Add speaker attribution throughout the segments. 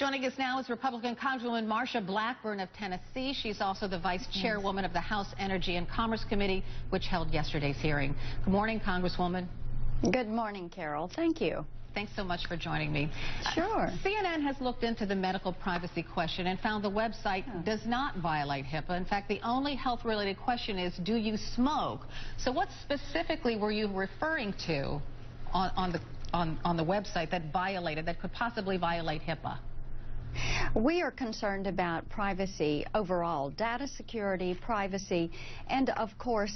Speaker 1: Joining us now is Republican Congresswoman Marsha Blackburn of Tennessee. She's also the Vice Chairwoman of the House Energy and Commerce Committee, which held yesterday's hearing. Good morning, Congresswoman.
Speaker 2: Good morning, Carol. Thank you.
Speaker 1: Thanks so much for joining me.
Speaker 2: Sure.
Speaker 1: CNN has looked into the medical privacy question and found the website does not violate HIPAA. In fact, the only health-related question is, do you smoke? So what specifically were you referring to on the website that could possibly violate HIPAA?
Speaker 2: We are concerned about privacy overall, data security, privacy, and of course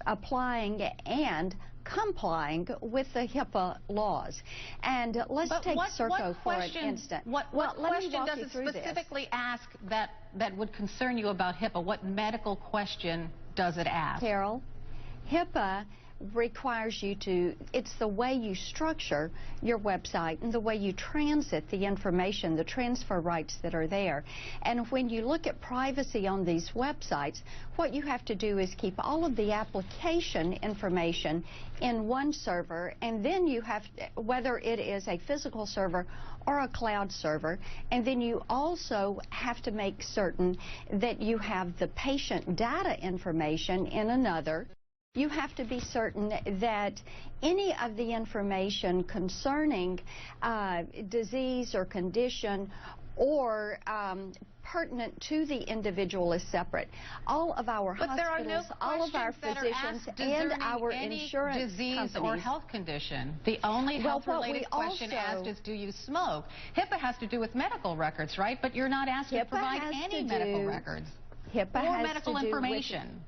Speaker 2: applying and complying with the HIPAA laws. And let's take Serco for an instant.
Speaker 1: What question does it specifically ask that would concern you about HIPAA? What medical question does it ask?
Speaker 2: Carol, HIPAA requires you to, it's the way you structure your website and the way you transit the information, the transfer rights that are there. And when you look at privacy on these websites, what you have to do is keep all of the application information in one server, and then you have to, whether it is a physical server or a cloud server, and then you also have to make certain that you have the patient data information in another. You have to be certain that any of the information concerning disease or condition or pertinent to the individual is separate. All of our hospitals, all of our physicians, and our insurance
Speaker 1: disease
Speaker 2: companies
Speaker 1: or health condition. The only health-related question asked is, do you smoke? HIPAA has to do with medical records, right? But you're not asked to provide any medical records or medical information.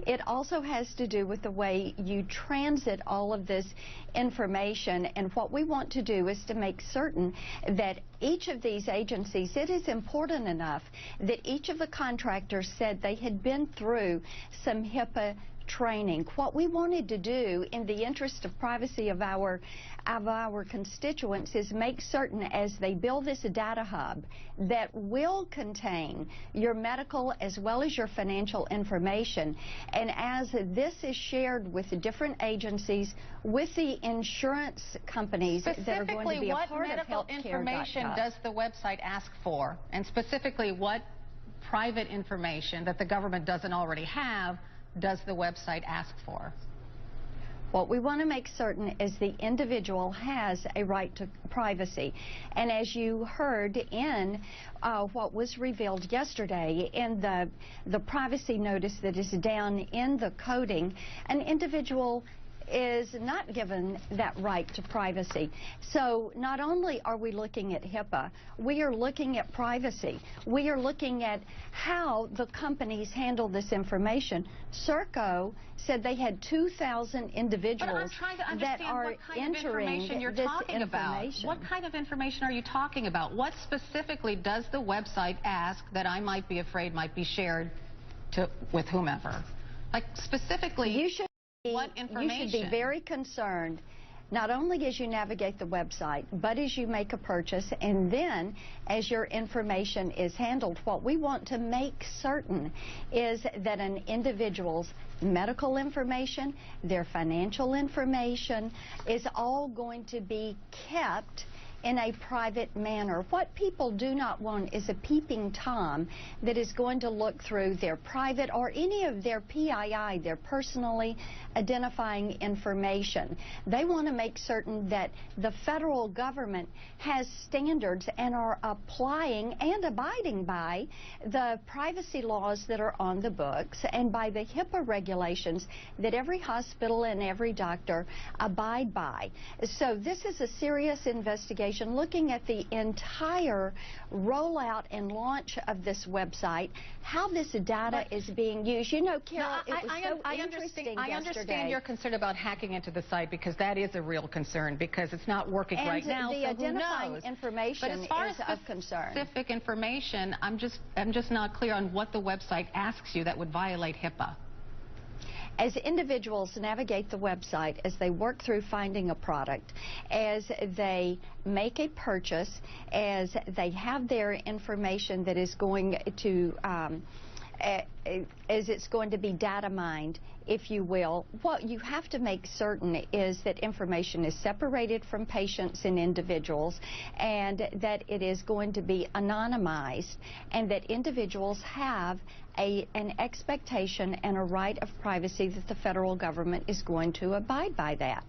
Speaker 2: It also has to do with the way you transit all of this information, and what we want to do is to make certain that each of these agencies, it is important enough that each of the contractors said they had been through some HIPAA training. What we wanted to do in the interest of privacy of our constituents is make certain as they build this data hub that will contain your medical as well as your financial information, and as this is shared with the different agencies, with the insurance companies that are going to be a part of HealthCare.gov.
Speaker 1: Specifically, what medical information does the website ask for, and specifically what private information that the government doesn't already have does the website ask for?
Speaker 2: What we want to make certain is the individual has a right to privacy. And as you heard in what was revealed yesterday in the privacy notice that is down in the coding, an individual is not given that right to privacy. So not only are we looking at HIPAA, we are looking at privacy. We are looking at how the companies handle this information. Serco said they had 2,000 individuals that are entering this information.
Speaker 1: What kind of information are you talking about? What specifically does the website ask that I might be afraid might be shared with whomever? Like specifically, what information?
Speaker 2: You should be very concerned, not only as you navigate the website, but as you make a purchase, and then as your information is handled. What we want to make certain is that an individual's medical information, their financial information, is all going to be kept in a private manner. What people do not want is a peeping Tom that is going to look through their private or any of their PII, their personally identifying information. They want to make certain that the federal government has standards and are applying and abiding by the privacy laws that are on the books and by the HIPAA regulations that every hospital and every doctor abide by. So this is a serious investigation looking at the entire rollout and launch of this website, how this data is being used. You know, Carol, it was so interesting yesterday.
Speaker 1: I understand your concern about hacking into the site, because that is a real concern, because it's not working right now.
Speaker 2: And the identifying information is of concern.
Speaker 1: Specific information, I'm just not clear on what the website asks you that would violate HIPAA.
Speaker 2: As individuals navigate the website, as they work through finding a product, as they make a purchase, as they have their information that is going to it's going to be data mined, if you will. What you have to make certain is that information is separated from patients and individuals, and that it is going to be anonymized, and that individuals have an expectation and a right of privacy that the federal government is going to abide by that.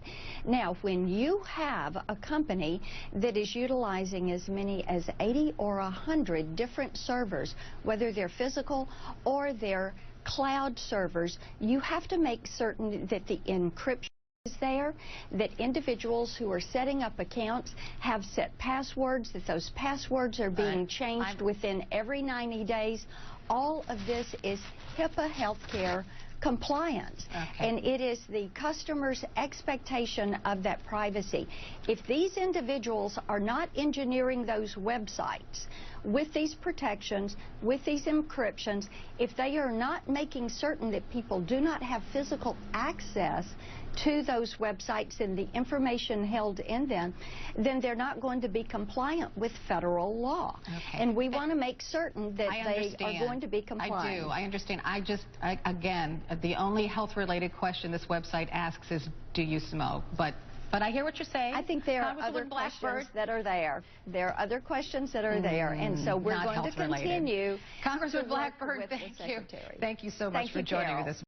Speaker 2: Now, when you have a company that is utilizing as many as 80 or 100 different servers, whether they're physical or they're cloud servers, you have to make certain that the encryption is there, that individuals who are setting up accounts have set passwords, that those passwords are being changed within every 90 days. All of this is HIPAA healthcare compliance, and it is the customer's expectation of that privacy. If these individuals are not engineering those websites with these protections, with these encryptions, if they are not making certain that people do not have physical access to those websites and the information held in them, then they're not going to be compliant with federal law. And we want to make certain that they are going to be compliant.
Speaker 1: I understand. Again, the only health-related question this website asks is, do you smoke? But I hear what you're saying.
Speaker 2: I think there are other questions that are there. There are other questions that are there, and so we're going to continue.
Speaker 1: Congresswoman Blackburn, thank you so much for joining me this morning.